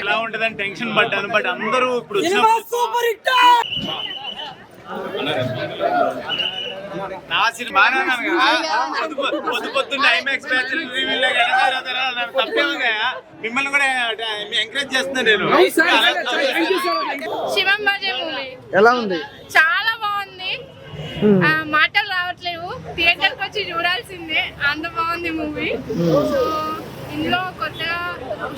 ఎలా ఉంటదని టెన్షన్ పడ్డాను. బట్ అందరూ ఇప్పుడు నా సినిమా బాగానే ఉన్నాను కదా. పొద్దు పొద్దున్న ఐమాక్స్ బ్యాచ్ రివ్యూలో తప్పేమో కదా, మిమ్మల్ని కూడా ఎంకరేజ్ చేస్తున్నాను నేను. శివం బాజే మూవీ ఎలా ఉంది? చాలా బాగుంది. మాటలు రావట్లేవు, థియేటర్ కి వచ్చి చూడాల్సిందే, అంత బాగుంది మూవీ. సో ఇందులో కొత్తగా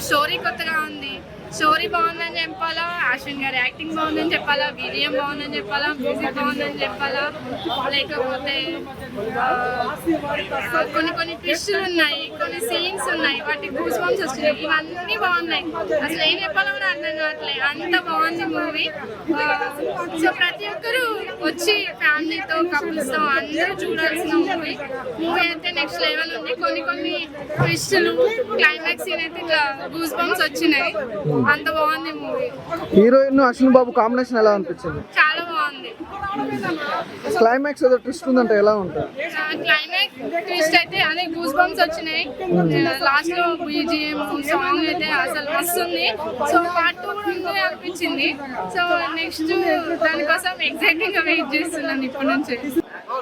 స్టోరీ కొత్తగా ఉంది. స్టోరీ బాగుందని చెప్పాలా, అశ్విన్ గారి యాక్టింగ్ బాగుందని చెప్పాలా, బీజిఎం బాగుందని చెప్పాలా, మ్యూజిక్ బాగుందని చెప్పాలా, లేకపోతే కొన్ని ట్విస్టులు ఉన్నాయి, కొన్ని సీన్స్ ఉన్నాయి, వాటి గూస్ బంప్స్ వస్తున్నాయి. ఇవన్నీ బాగున్నాయి. అసలు ఏం చెప్పాలో కూడా అర్థం కావట్లేదు, అంత బాగుంది మూవీ. సో ప్రతి ఒక్కరు వచ్చి ఫ్యామిలీతో కపుల్స్తో అందరూ చూడాల్సిన మూవీ. మూవీ అయితే నెక్స్ట్ లెవెల్ ఉంది. కొన్ని ట్విస్టులు, క్లైమాక్స్ సీన్ అయితే ఇట్లా గూస్ బంప్స్ వచ్చినాయి. అంత బాగుంది మూవీ. హీరోయిన్ అశ్విన్ బాబు కాంబినేషన్ ఎలా అనిపించింది? చాలా బాగుంది. క్లైమాక్స్ ఏదో ట్విస్ట్ ఉందంటే ఎలా ఉంటుంది? క్లైమాక్స్ ట్విస్ట్ అయితే అదే గూస్ బంప్స్ వచ్చినాయి. లాస్ట్ లో బీజిఎం సాంగ్ అయితే అసలు మస్తు ఉంది. సో పార్ట్ 2 కూడా ఉంది అనిపించింది. సో నెక్స్ట్ దానికోసం ఎగ్జైటింగ్ గా వెయిట్ చేస్తున్నాను ఇప్పటి నుంచి.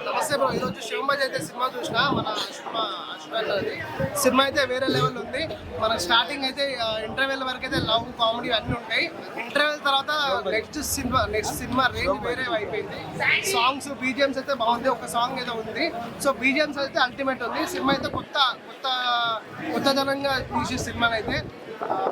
నమస్తే బ్రో, ఈరోజు శివం బాజే అయితే సినిమా చూసిన. మన సినిమా అయితే వేరే లెవెల్ ఉంది. మన స్టార్టింగ్ అయితే ఇంటర్వెల్ వరకు అయితే లవ్ కామెడీ అన్నీ ఉంటాయి. ఇంటర్వెల్ తర్వాత నెక్స్ట్ సినిమా రేంజ్ వేరే అయిపోయింది. సాంగ్స్ బీజిఎమ్స్ అయితే బాగుంది. ఒక సాంగ్ ఏదో ఉంది. సో బీజిఎమ్స్ అయితే అల్టిమేట్ ఉంది. సినిమా అయితే కొత్తదనంగా తీసే సినిమా అయితే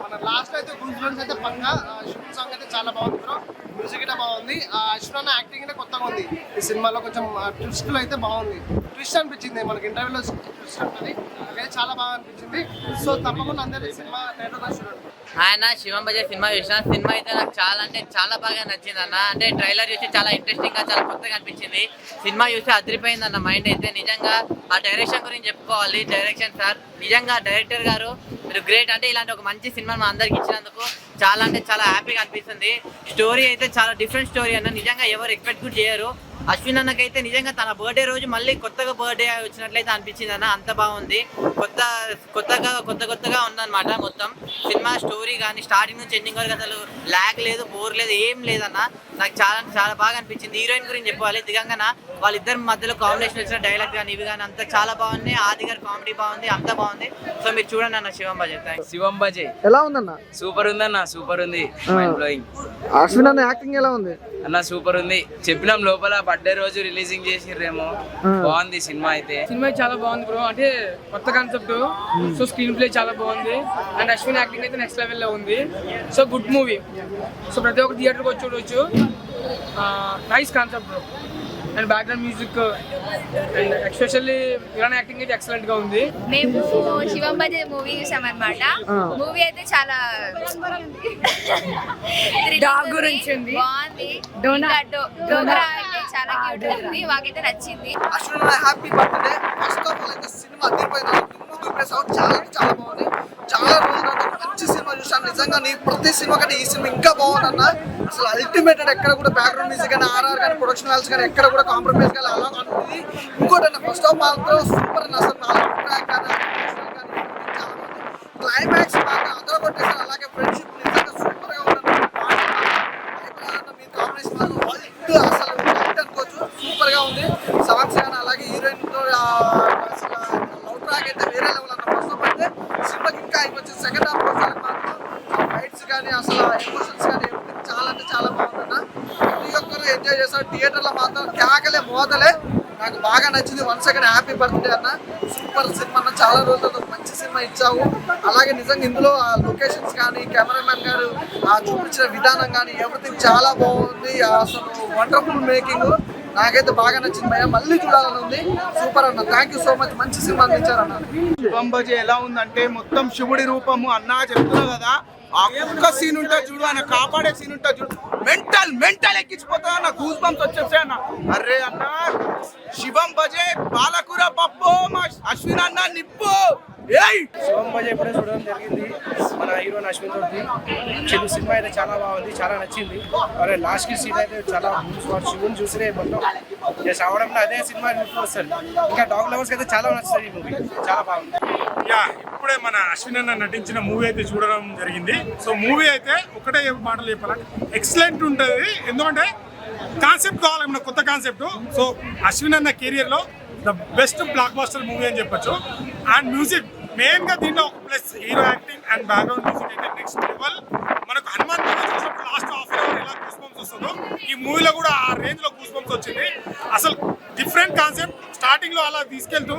మన లాస్ట్ అయితే గుంజులన్స్ అయితే పక్కా. శివం సాంగ్ అయితే చాలా బాగుంది బ్రో. మ్యూజిక్ అయితే బాగుంది. అశ్విన్ యాక్టింగ్ అయితే కొత్తగా ఉంది ఈ సినిమాలో. కొంచెం ట్విస్టులు అయితే బాగుంది. ట్విస్ట్ అనిపించింది మనకి ఇంటర్వ్యూలో ట్విస్ట్ ఉంటుంది. అదే చాలా బాగా అనిపించింది. సో తప్పకుండా అందరి సినిమా థియేటర్లో చూడండి. ఆయన శివం బాజే సినిమా చూసిన. సినిమా అయితే నాకు చాలా అంటే చాలా బాగా నచ్చింది అన్న. అంటే ట్రైలర్ చూసి చాలా ఇంట్రెస్టింగ్ గా చాలా కొత్తగా అనిపించింది. సినిమా చూసి అదిరిపోయింది అన్న మైండ్ అయితే. నిజంగా ఆ డైరెక్షన్ గురించి చెప్పుకోవాలి. డైరెక్షన్ సార్ నిజంగా డైరెక్టర్ గారు మీరు గ్రేట్. అంటే ఇలాంటి ఒక మంచి సినిమా మా అందరికి ఇచ్చినందుకు చాలా అంటే చాలా హ్యాపీగా అనిపిస్తుంది. స్టోరీ అయితే చాలా డిఫరెంట్ స్టోరీ అన్న. నిజంగా ఎవరు ఎక్స్పెక్ట్ కూడా చేయరు. అశ్విన్ అన్నకైతే నిజంగా తన బర్త్డే రోజు మళ్ళీ కొత్తగా బర్త్డే వచ్చినట్లయితే అనిపించింది అన్న. అంత బాగుంది. కొత్తగా ఉందన్నమాట మొత్తం సినిమా. స్టోరీ కానీ స్టార్టింగ్ నుంచి ఎండింగ్ వరకు అసలు ల్యాగ్ లేదు, బోర్ లేదు, ఏం లేదన్న. నాకు చాలా బాగా అనిపించింది. హీరోయిన్ గురించి చెప్పాలి, దిగంగన. వాళ్ళిద్దరి మధ్యలో కాంబినేషన్ వచ్చిన డైలాగ్ కానీ ఇవి కానీ అంతా చాలా బాగుంది. ఆది గారి కామెడీ బాగుంది, అంతా బాగుంది. సో మీరు చూడండి అన్న శివం బాజే. శివం బాజే ఎలా ఉందన్న? సూపర్ ఉందన్న, సూపర్ ఉంది. Mind blowing. అశ్విన్ అన్న యాక్టింగ్ ఎలా ఉంది అన్న? సూపర్ ఉంది. చెప్పినాం లోపల బర్త్డే రోజు రిలీజింగ్ చేసిర్రేమో. బాగుంది సినిమా అయితే. సినిమా చాలా బాగుంది బ్రో. అంటే కొత్త కాన్సెప్ట్. సో స్క్రీన్ ప్లే చాలా బాగుంది. అండ్ అశ్విన్ యాక్టింగ్ అయితే నెక్స్ట్ లెవెల్ లో ఉంది. So good movie. సో ప్రతి ఒక్క థియేటర్కి వచ్చి చూడవచ్చు. Nice concept bro. And background music and especially Iran acting అయితే ఎక్సలెంట్ గా ఉంది. మేము శివం బాజే మూవీ చూసామన్నమాట. మూవీ అయితే చాలా డాగ్ గురించి ఉంది, బాగుంది. డోగ్రా అయితే చాలా క్యూట్ ఉంది, మాకైతే నచ్చింది. Ashwin happy birthday. First of all అయితే సినిమా అదిరిపోయింది. చాలా బాగుంది. చాలా రోజుల తర్వాత మంచి సినిమా చూసాను. నిజంగా నీ ప్రతి సినిమా కంటే ఈ సినిమా ఇంకా బాగుందన్న. అసలు అల్టిమేటెడ్. ఎక్కడ కూడా బ్యాక్గ్రౌండ్ మ్యూజిక్ కానీ, ఆర్ఆర్ కానీ, ప్రొడక్షన్ వాల్స్ కానీ ఎక్కడ కూడా కాంప్రమైజ్ కానీ అలా ఉంటుంది. ఇంకోటి అన్న ఫస్ట్ ఆఫ్ ఆల్ సూపర్ అన్న. అసలు ట్రాక్ కానీ చాలా బాగుంది. క్లైమాక్స్ బాగా అందరూ కొట్టేసారు. అలాగే ఫ్రెండ్షిప్ నిజంగా సూపర్ గా ఉంటుంది. మీ కాంబినేషన్ అసలు అనుకోవచ్చు, సూపర్ గా ఉంది. సాంగ్స్ కానీ అలాగే హీరోయిన్ తో అసలు లవ్ ట్రాక్ అయితే వేరే లెవెల్ అన్న. ఫస్ట్ ఆఫ్ అయితే సినిమాకి ఇంకా అయిపోయింది. సెకండ్ హాఫ్ మాత్రం ఫైట్స్ కానీ అసలు ఎమోషన్స్ కానీ చాలా అంటే చాలా బాగుందన్న. ప్రతి ఒక్కరు ఎంజాయ్ చేస్తారు. థియేటర్లో మాత్రం కేకలే మోదలే. నాకు బాగా నచ్చింది. వన్స్ సెకండ్ హ్యాపీ బర్త్డే అన్న. సూపర్ సినిమా అన్న. చాలా రోజులతో మంచి సినిమా ఇచ్చావు. అలాగే నిజంగా ఇందులో ఆ లొకేషన్స్ కానీ, కెమెరామెన్ గారు చూపించిన విధానం కానీ ఎవ్రీథింగ్ చాలా బాగుంది. అసలు వండర్ఫుల్ మేకింగ్. నాకైతే బాగా నచ్చింది భయ్య. మళ్ళీ చూడాలని ఉంది. సూపర్ అన్న. Thank you so much. మంచి సినిమా అందించారన్న. శివం బాజే ఎలా ఉందంటే మొత్తం శివుడి రూపము అన్నా చెప్తున్నా కదా. ఆ ఒక్క సీన్ ఉంటుంది చూడు, ఆయన కాపాడే సీన్ ఉంటుంది చూడు, మెంటల్ ఎక్కించిపోతా అన్న. గూస్ బంప్స్ వచ్చేసాయి అన్న. అరే అన్న శివం బాజే పాలకూర పప్పు, మా అశ్విన్ అన్న నిప్పు. శివంబాజీ ఎప్పుడే చూడడం జరిగింది మన హీరో అశ్విన్ తోటి. చెడు సినిమా అయితే చాలా బాగుంది, చాలా నచ్చింది. మరి లాస్ట్ కి సీన్ అయితే చాలా శివుని చూసినే మొత్తం అవడం అదే సినిమా వస్తుంది. ఇంకా డాగ్ లవర్స్ అయితే చాలా నచ్చుతుంది ఈ మూవీ, చాలా బాగుంది. ఇప్పుడే మన అశ్విన్ అన్న నటించిన మూవీ అయితే చూడడం జరిగింది. సో మూవీ అయితే ఒకటే మాటలు చెప్పాలంటే ఎక్సలెంట్ ఉంటుంది. ఎందుకంటే కాన్సెప్ట్ కావాలి, మన కొత్త కాన్సెప్ట్. సో అశ్విన్ అన్న కెరియర్ లో the best blockbuster movie అని చెప్పొచ్చు. అండ్ మ్యూజిక్ మెయిన్ గా దీంట్లో ఒక plus hero acting and background music అయితే నెక్స్ట్ లెవెల్. మనకు హనుమాన్ మూవీ చూసినప్పుడు లాస్ట్ హాఫ్ అన్ అవర్ ఎలా గూస్ బంప్స్ వస్తుందో ఈ మూవీలో కూడా ఆ రేంజ్ లో గూస్ బంప్స్ వచ్చింది. అసలు డిఫరెంట్ కాన్సెప్ట్. స్టార్టింగ్ లో అలా తీసుకెళ్తూ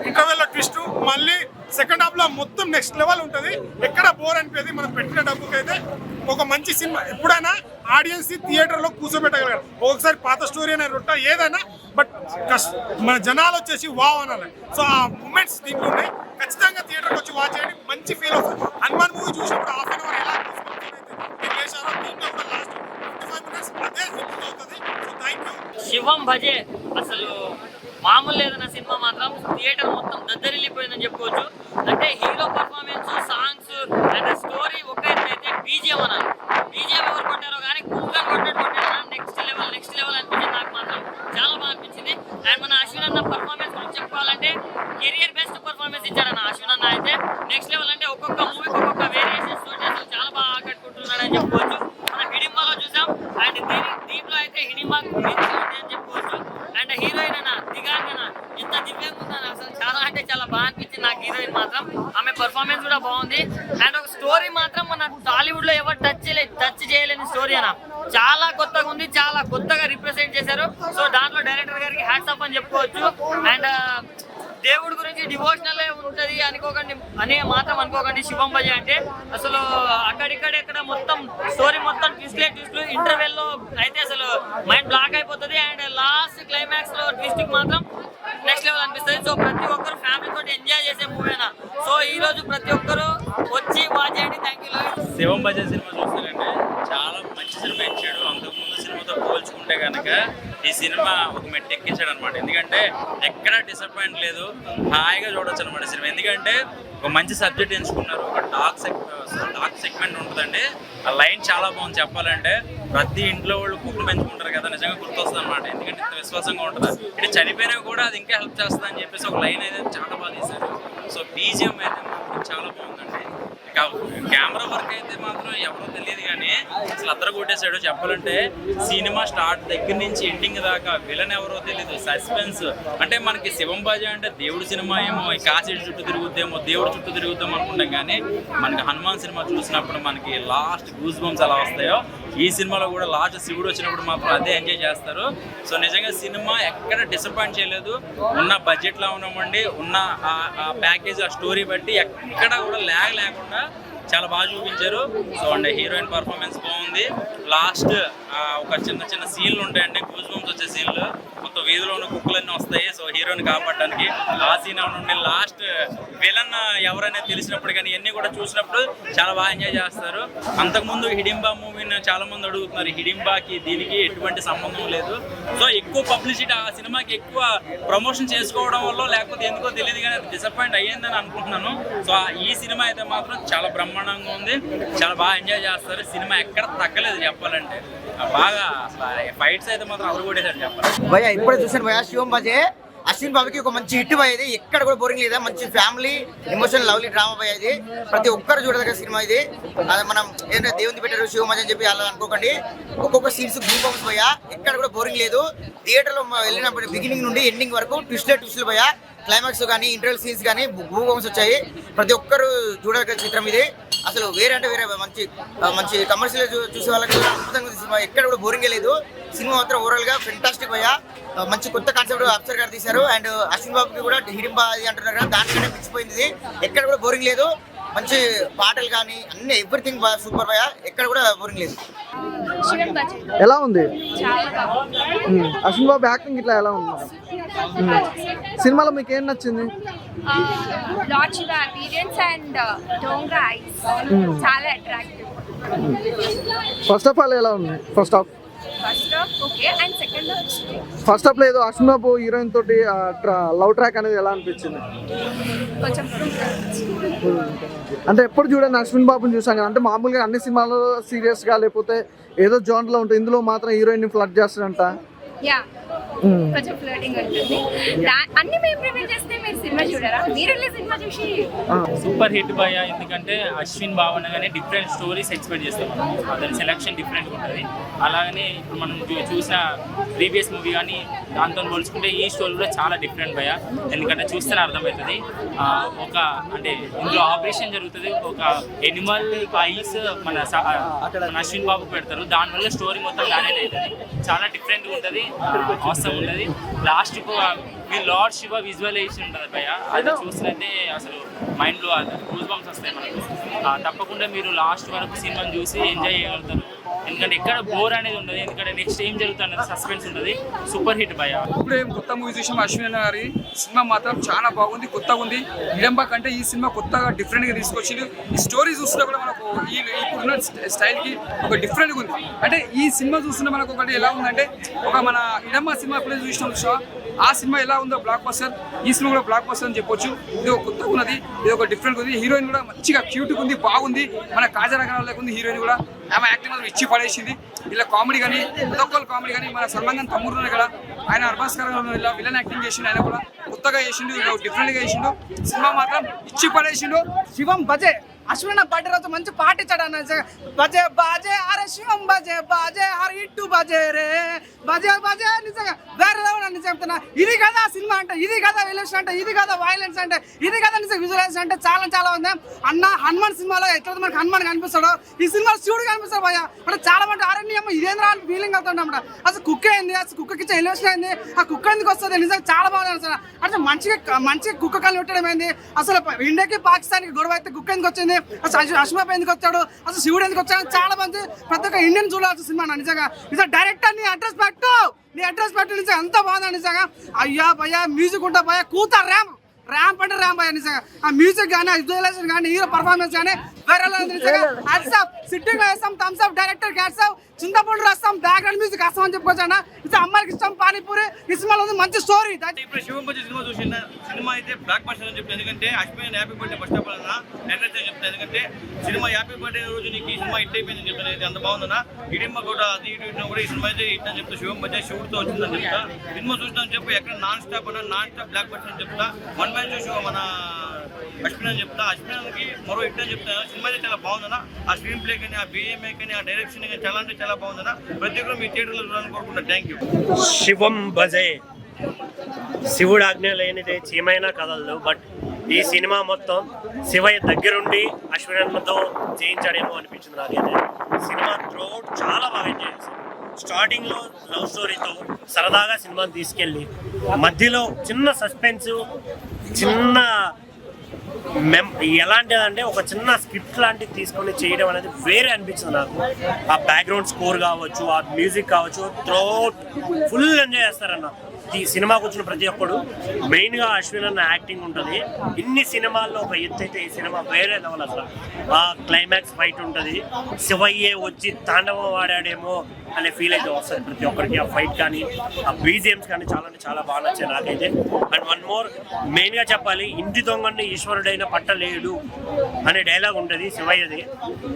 ఇంటర్వెల్ లో ట్విస్ట్, మళ్ళీ సెకండ్ హాఫ్ లో మొత్తం నెక్స్ట్ లెవెల్ ఉంటుంది. ఎక్కడ బోర్ అనిపేది. మనం పెట్టిన డబ్బుకి అయితే ఒక మంచి సినిమా. ఎప్పుడైనా ఆడియన్స్ థియేటర్ లో కూర్చోబెట్టగలగాలి. ఒకసారి పాత స్టోరీ అనే రొట్ట ఏదైనా, బట్ మన జనాలు వచ్చేసి వావ్ అనాలి. సో ఆ మూమెంట్స్ దీంట్లో ఉన్నాయి. ఖచ్చితంగా థియేటర్కి వచ్చి వాచ్ చేయండి, మంచి ఫీల్ అవుతుంది. హనుమాన్ మూవీ చూసినప్పుడు హాఫ్ అన్ అవర్ ఎలా చేశారో దీంట్లో కూడా లాస్ట్ 25 minutes అదే రిపీట్ అవుతుంది. So thank you. Shivam Bhaje అసలు మామూలు లేదన్న సినిమా మాత్రం థియేటర్ మొత్తం దద్దరిల్లిపోయిందని చెప్పుకోవచ్చు. అంటే hero performance, songs and story ఒక అయితే బీజిఎం అన్నారు. బీజిఎం ఎవరు కొట్టారో కానీ కుక్కర్ కొట్టాడు నెక్స్ట్ లెవెల్ అనిపించింది. నాకు మాత్రం చాలా బాగా అనిపించింది. అండ్ మన అశ్విన్ అన్న పర్ఫార్మెన్స్ గురించి చెప్పుకోవాలంటే కెరియర్ బెస్ట్ పర్ఫార్మెన్స్ ఇచ్చారన్న అశ్విన్ అన్న అయితే. నెక్స్ట్ లెవెల్ అంటే ఒక్కొక్క మూవీకి ఒక్కొక్క వేరియేషన్స్ తోటి అసలు చాలా బాగా ఆకట్టుకుంటున్నాడని చెప్పుకోవచ్చు. మన హిడింబాలో చూసాం, అండ్ దీంట్లో అయితే హిడింబా మించి ఉంది అని చెప్పుకోవచ్చు. అండ్ హీరోయిన్ అన్న దిగాంగన ఎంత దివ్యంగా ఉందని అసలు చాలా అంటే చాలా బాగా అనిపించింది నాకు హీరోయిన్ మాత్రం. ఆమె పర్ఫార్మెన్స్ కూడా బాగుంది. అండ్ ఒక స్టోరీ మాత్రం మన టాలీవుడ్ లో ఎవరు టచ్ చేయలేని స్టోరీ అన్న. చాలా కొత్తగా ఉంది, చాలా కొత్తగా రిప్రజెంట్ చేశారు. సో దాంట్లో డైరెక్టర్ గారికి హ్యాట్స్ ఆఫ్ అని చెప్పుకోవచ్చు. అండ్ దేవుడి గురించి డివోషనల్ ఉంటుంది అనే మాత్రం అనుకోకండి. శివం భజ అంటే అసలు అక్కడిక్కడ మొత్తం స్టోరీ మొత్తం ట్విస్ట్లు ఇంటర్వెల్ లో అయితే అసలు మైండ్ బ్లాక్ అయిపోతుంది. అండ్ లాస్ట్ క్లైమాక్స్ లో ట్విస్ట్ మాత్రం నెక్స్ట్ లెవెల్ అనిపిస్తుంది. సో ప్రతి ఒక్కరు ఫ్యామిలీ తోటి ఎంజాయ్ చేసే మూవీనా. సో ఈ రోజు ప్రతి ఒక్కరు వచ్చి వాచ్ చేయండి. Thank you. Shivam Bhaja cinema చూస్తారంటే చాలా మంచి సినిమా ఇచ్చాడు. అంతకుముందు సినిమాతో పోల్చుకుంటే కనుక ఈ సినిమా ఒక మెట్టు ఎక్కించాడు అనమాట. ఎందుకంటే ఎక్కడా డిసప్పాయింట్ లేదు, హాయిగా చూడొచ్చు అనమాట సినిమా. ఎందుకంటే ఒక మంచి సబ్జెక్ట్ ఎంచుకున్నారు. ఒక డార్క్ సెగ్మెంట్ ఉంటుందండి. ఆ లైన్ చాలా బాగుంది చెప్పాలంటే. ప్రతి ఇంట్లో వాళ్ళు కుక్కలు పెంచుకుంటారు కదా, నిజంగా గుర్తొస్తుంది అనమాట. ఎందుకంటే ఇంత విశ్వాసంగా ఉంటుంది. ఇటు చనిపోయినా కూడా అది ఇంకా హెల్ప్ చేస్తుంది అని చెప్పేసి ఒక లైన్ అయితే చాలా బాగా తీశారు. సో బీజిఎం అయితే మాత్రం చాలా బాగుందండి. కెమెరా వర్క్ అయితే మాత్రం ఎవరో తెలియదు కానీ అసలు అద్దరు కొట్టేశాడు చెప్పాలంటే. సినిమా స్టార్ట్ దగ్గర నుంచి ఎండింగ్ దాకా విలన్ ఎవరో తెలియదు, సస్పెన్స్. అంటే మనకి శివం బాజీ అంటే దేవుడి సినిమా ఏమో కాశీ చుట్టూ తిరుగుద్దేమో, దేవుడి చుట్టూ తిరుగుద్దాం అనుకుంటాం. కానీ మనకి హనుమాన్ సినిమా చూసినప్పుడు మనకి లాస్ట్ గూస్ బంప్స్ ఎలా వస్తాయో ఈ సినిమాలో కూడా లాస్ట్ శివుడు వచ్చినప్పుడు మాత్రం అదే ఎంజాయ్ చేస్తారు. సో నిజంగా సినిమా ఎక్కడ డిసప్పాయింట్ చేయలేదు. ఉన్న బడ్జెట్లో ఉన్నామండి, ఉన్న ఆ ప్యాకేజ్, ఆ స్టోరీ బట్టి ఎక్కడ కూడా ల్యాగ్ లేకుండా చాలా బాగా చూపించారు. సో అండ్ హీరోయిన్ పర్ఫార్మెన్స్ బాగుంది. లాస్ట్ ఒక చిన్న సీన్లు ఉంటాయండి, గూస్ బంప్స్ వచ్చే సీన్లు. మొత్తం వీధిలో ఉన్న కుక్కలన్నీ వస్తాయి. సో హీరోయిన్ కాపాడడానికి ఆ సీన్ నుండి లాస్ట్ విలన్ ఎవరనేది తెలిసినప్పుడు కానీ ఇవన్నీ కూడా చూసినప్పుడు చాలా బాగా ఎంజాయ్ చేస్తారు. అంతకుముందు హిడింబా మూవీని చాలా మంది అడుగుతున్నారు. హిడింబాకి దీనికి ఎటువంటి సంబంధం లేదు. సో ఎక్కువ పబ్లిసిటీ ఆ సినిమాకి ఎక్కువ ప్రమోషన్ చేసుకోవడం వల్ల లేకపోతే ఎందుకో తెలియదు కానీ డిసప్పాయింట్ అయ్యిందని అనుకుంటున్నాను. సో ఈ సినిమా అయితే మాత్రం చాలా బ్రహ్మాండంగా ఉంది. చాలా బాగా ఎంజాయ్ చేస్తారు. సినిమా ఎక్కడ తగ్గలేదు చెప్పాలంటే. బాగా ఫైట్స్ అయితే మాత్రం అవరు కొట్టేసారు చెప్పాలి. భయ్యా ఇప్పుడే చూసాను భయ్యా శివం భజే. అశ్విన్ బాబుకి ఒక మంచి హిట్ భయ. ఇది ఎక్కడ కూడా బోరింగ్ లేదా, మంచి ఫ్యామిలీ ఎమోషనల్ లవ్లీ డ్రామా భయ. ఇది ప్రతి ఒక్కరు చూడదగ్గ సినిమా ఇది. అది మనం ఏంటంటే దేవుని పెట్టారు శివం భజ అని చెప్పి అలా అనుకోకండి. ఒక్కొక్క సీన్స్ గూస్ బంప్స్ భయ, ఎక్కడ కూడా బోరింగ్ లేదు. థియేటర్లో వెళ్ళినప్పుడు బిగినింగ్ నుండి ఎండింగ్ వరకు ట్విస్టులు భయ. క్లైమాక్స్ కానీ ఇంటర్వెల్ సీన్స్ కానీ గూస్ బంప్స్ వచ్చాయి. ప్రతి ఒక్కరు చూడదగ్గ చిత్రం ఇది. అసలు వేరే అంటే వేరే మంచి కమర్షియల్ చూసే వాళ్ళకి అద్భుతంగా ఉంది సినిమా. ఎక్కడ కూడా బోరింగే లేదు. సినిమా మాత్రం ఓవరాల్ గా ఫెంటాస్టిక్ భయ్యా. మంచి కొత్త కాన్సెప్ట్ అప్సర్ గారు తీశారు. అండ్ అశ్విన్ బాబుకి కూడా హిడింబా అది అంటున్నారు కదా, దానికంటే మించిపోయింది. ఎక్కడ కూడా బోరింగ్ లేదు. మంచి పాటలు కానీ అన్ని ఎవ్రీథింగ్ సూపర్ భయ్యా. ఎక్కడ కూడా బోరింగ్ లేదు. ఎలా ఉంది చాలా అశ్విన్ బాబు యాక్టింగ్ ఇట్లా ఎలా ఉంది? సినిమాలో మీకు ఏం నచ్చింది? లార్డ్ శివ అపీరియన్స్ అండ్ డోంగ్రా ఐస్ చాలా అట్రాక్టివ్. ఫస్ట్ ఆఫ్ ఆల్ ఎలా ఉంది? First half first half okay and second half first half లో ఏదో అశ్విన్ బాబు హీరోయిన్ తోటి లవ్ ట్రాక్ అనేది ఎలా అనిపించింది? కొంచెం అంటే ఎప్పుడు చూడండి అశ్విన్ బాబుని చూసాం కదా, అంటే మామూలుగా అన్ని సినిమాలు సీరియస్ గా లేకపోతే ఏదో జోన్ లో ఉంటుంది, ఇందులో మాత్రం హీరోయిన్ ని ఫ్లడ్ చేస్తాడంట. యా కొంచెం ఫ్లర్టింగ్ ఉంటుంది. అన్ని మేము ప్రిపేర్ చేస్తే మీరు సినిమా చూడరా? మీరు సినిమా చూసి సూపర్ హిట్ భయ్య. ఎందుకంటే అశ్విన్ బాబు అనగానే డిఫరెంట్ స్టోరీస్ ఎక్స్పెక్ట్ చేస్తాం మనం, అతని సెలెక్షన్ డిఫరెంట్గా ఉంటుంది. అలాగనే ఇప్పుడు మనం చూసిన ప్రీవియస్ మూవీ కానీ దాంతో పోల్చుకుంటే ఈ స్టోరీ కూడా చాలా డిఫరెంట్ భయ్య. ఎందుకంటే చూస్తేనే అర్థమవుతుంది. ఒక అంటే ఇందులో ఆపరేషన్ జరుగుతుంది, ఒక ఎనిమల్ ఐస్ మన అశ్విన్ బాబుకు పెడతారు, దానివల్ల స్టోరీ మొత్తం మ్యారేజ్ అవుతుంది. చాలా డిఫరెంట్గా ఉంటుంది, అవసరం ఉంటుంది. లాస్ట్ మీ లార్డ్ శివ విజువలైజేషన్ ఉంటుంది భయ్య, అది చూసినట్టే అసలు మైండ్లో గూస్ బంప్స్ వస్తాయి మనకు. తప్పకుండా మీరు లాస్ట్ వరకు సినిమాని చూసి ఎంజాయ్ చేయగలుగుతారు. ఎందుకంటే ఎక్కడ బోర్ అనేది ఉండదు, ఎందుకంటే నెక్స్ట్ ఏం జరుగుతుంది సస్పెన్స్ ఉంటుంది. సూపర్ హిట్ భయ్య. ఇప్పుడే కొత్త మూవీ చూసాం అశ్విన్ గారి సినిమా, మాత్రం చాలా బాగుంది, కొత్తగా ఉంది. ఇడంబా కంటే ఈ సినిమా కొత్తగా డిఫరెంట్గా తీసుకొచ్చింది. ఈ స్టోరీ చూస్తున్నా కూడా మనకు ఇప్పుడున్న స్టైల్కి ఒక డిఫరెంట్గా ఉంది. అంటే ఈ సినిమా చూస్తున్నా మనకు ఒకటి ఎలా ఉందంటే, ఒక మన ఇడంబా సినిమా ఎప్పుడైతే చూసినాం ఆ సినిమా ఎలా ఉందో బ్లాక్ బస్టర్, ఈ సినిమా కూడా బ్లాక్ బస్టర్ అని చెప్పొచ్చు. ఇది ఒక కొత్తగా ఉన్నది, ఇది ఒక డిఫరెంట్ ఉంది. హీరోయిన్ కూడా మంచిగా క్యూట్గా ఉంది, బాగుంది. మన కాజరగణాల లేకుంది హీరోయిన్ కూడా, ఆమె యాక్టింగ్ మాత్రం ఇచ్చి పడేసింది. ఇలా కామెడీ కానీ ప్రతి ఒక్కరు కామెడీ కానీ, మన సల్మాన్ ఖాన్ తమ్ముడు కదా ఆయన అర్బాస్కర్ ఇలా విలన్ యాక్టింగ్ చేసిండు, ఆయన కూడా కొత్తగా చేసిండు, డిఫరెంట్గా చేసిండు. సినిమా మాత్రం ఇచ్చి పడేసిండు. శివం బజే అశ్విన్ బర్త్డే రోజు మంచి పాట ఇచ్చాడు అన్న. బజే బాజే అరే శివం బజే బాజే హరి ఇట్టు బజే రే బజే బజే. నిజంగా వేరే అని చెప్తున్నా. ఇది కదా సినిమా అంటే, ఇది కదా ఎలివేషన్ అంటే, ఇది కదా వైలెన్స్ అంటే, ఇది కదా నిజంగా విజువలైజేషన్ అంటే చాలా చాలా ఉంది అన్న. హనుమాన్ సినిమాలో ఎట్లా మనకు హనుమాన్ కనిపిస్తాడు, ఈ సినిమా శివుడు కనిపిస్తాడు భయ్య. అంటే చాలా మంది ఆరణ్యం ఇదేంద్రా అని ఫీలింగ్ అవుతుంది అన్నమాట. అసలు కుక్క అయింది, అసలు కుక్కకి ఇచ్చే ఎలివేషన్ అయింది, ఆ కుక్క ఎందుకు వస్తుంది నిజంగా చాలా బాగుంది అసలు. అంటే మంచిగా కుక్క కాలు పెట్టడం అయింది. అసలు ఇండియాకి పాకిస్తాన్కి గొడవ అయితే కుక్క ఎందుకు వచ్చింది, అసలు అశ్వబాబు ఎందుకు వచ్చాడు, అసలు శివుడు ఎందుకు వచ్చాడు, చాలా మంది ప్రతి ఒక్క ఇండియన్ చూడాల్సిన సినిమా నిజంగా. నిజంగా డైరెక్టర్ నీ అడ్రస్ పెట్టు నిజంగా ఎంత బాగుందా నిజంగా. అయ్యా భయ్యా మ్యూజిక్ ఉంటా భయ్యా, కూత ర్యాంప్ అంటే ర్యాంప్ భయ్యా నిజంగా. ఆ మ్యూజిక్ కానీ, విజువలైజేషన్ కానీ, హీరో పర్ఫార్మెన్స్ కానీ వేరే నిజంగా. హ్యాట్సాప్ సిట్టింగ్ వేస్తాం, థమ్స్ అప్ డైరెక్టర్ హ్యాట్సాప్. చింతపండు రాస్తాం, బ్యాక్గ్రౌండ్ మ్యూజిక్ వస్తాం అని చెప్పుకోవచ్చు అన్న. ఇది అమ్మాయికి ఇష్టం పానీపూరి. ఈ సినిమాలో ఉంది మంచి స్టోరీ. ఇప్పుడు శివం బజే సినిమా చూసిన సినిమా అయితే బ్లాక్ బస్టర్ అని చెప్తాను. ఎందుకంటే Ashwin happy birthday first of all encourage అని చెప్తాను. ఎందుకంటే సినిమా హ్యాపీ బర్త్డే రోజు నీకు ఈ సినిమా హిట్ అయిపోయిందని చెప్తాను. అయితే అంత బాగుందన్నా. ఇడిమ్మ కూడా అది ఇటు ఇట్లా కూడా ఈ సినిమా అయితే హిట్ అని చెప్తా. శివం బజే శివుడితో వచ్చిందని చెప్తా. సినిమా చూసినా చెప్పి ఎక్కడ నాన్ స్టాప్ బ్లాక్ బస్టర్ అని చెప్తా. వన్ మ్యాన్ చూసి మన అశ్విన్ అని చెప్తా. అశ్విన్కి మరో హిట్ అని చెప్తా. సినిమా అయితే చాలా బాగుందన్నా. ఆ స్క్రీన్ ప్లే కానీ, ఆ బిజిఎంఏ కానీ, ఆ డైరెక్షన్ కానీ చాలా అంటే చాలా బాగుందన్నా. ప్రతి ఒక్కరు మీ థియేటర్లో చూడాలని కోరుకుంటున్నా. Thank you. శివం బజే శివుడు ఆజ్ఞ లేనిదే చీమైనా కదలదు. బట్ ఈ సినిమా మొత్తం శివయ్య దగ్గరుండి అశ్వినతో చేయించాడేమో అనిపించింది నాకైతే. సినిమా త్రూఅవుట్ చాలా బాగా ఎంజాయ్ చేశాను. స్టార్టింగ్లో లవ్ స్టోరీతో సరదాగా సినిమాని తీసుకెళ్ళి, మధ్యలో చిన్న సస్పెన్స్, చిన్న ఎలాంటిదంటే ఒక చిన్న స్క్రిప్ట్ లాంటిది తీసుకొని చేయడం అనేది వేరే అనిపించింది నాకు. ఆ బ్యాక్గ్రౌండ్ స్కోర్ కావచ్చు, ఆ మ్యూజిక్ కావచ్చు, త్రూఅవుట్ ఫుల్ ఎంజాయ్ చేస్తారన్న. ఈ సినిమాకి వచ్చిన ప్రతి ఒక్కడు మెయిన్గా అశ్విన్ అన్న యాక్టింగ్ ఉంటుంది. ఇన్ని సినిమాల్లో ఒక ఎత్తు అయితే ఈ సినిమా వేరే లెవెల్ అసలు. ఆ క్లైమాక్స్ ఫైట్ ఉంటుంది, శివయ్యే వచ్చి తాండవం వాడాడేమో అనే ఫీల్ అయితే వస్తుంది ప్రతి ఒక్కరికి. ఆ ఫైట్ కానీ, ఆ బీజిఎమ్స్ కానీ చాలా అంటే చాలా బాగా నచ్చాయి నాకైతే. అండ్ వన్ మోర్ మెయిన్గా చెప్పాలి, ఇంటి దొంగని ఈశ్వరుడైన పట్టలేడు అనే డైలాగ్ ఉంటుంది శివయ్యది.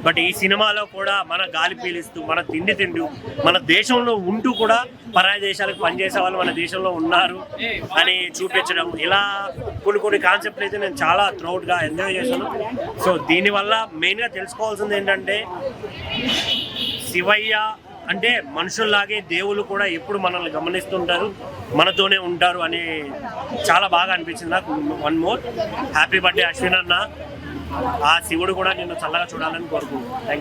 బట్ ఈ సినిమాలో కూడా మన గాలి పీలిస్తూ, మన తిండి తింటూ, మన దేశంలో ఉంటూ కూడా పరాయి దేశాలకు పనిచేసే వాళ్ళు మన దేశంలో ఉన్నారు అని చూపించడం, ఇలా కొన్ని కాన్సెప్ట్లు అయితే నేను చాలా త్రూఅవుట్గా ఎంజాయ్ చేశాను. సో దీనివల్ల మెయిన్గా తెలుసుకోవాల్సింది ఏంటంటే, శివయ్య అంటే మనుషుల్లాగే దేవుళ్ళు కూడా ఎప్పుడు మనల్ని గమనిస్తుంటారు, మనతోనే ఉంటారు అని చాలా బాగా అనిపించింది నాకు. One more happy birthday Ashwin అన్న. ఆ శివుడు కూడా నిన్ను చల్లగా చూడాలని కోరుకుంటున్నాను. Thank you.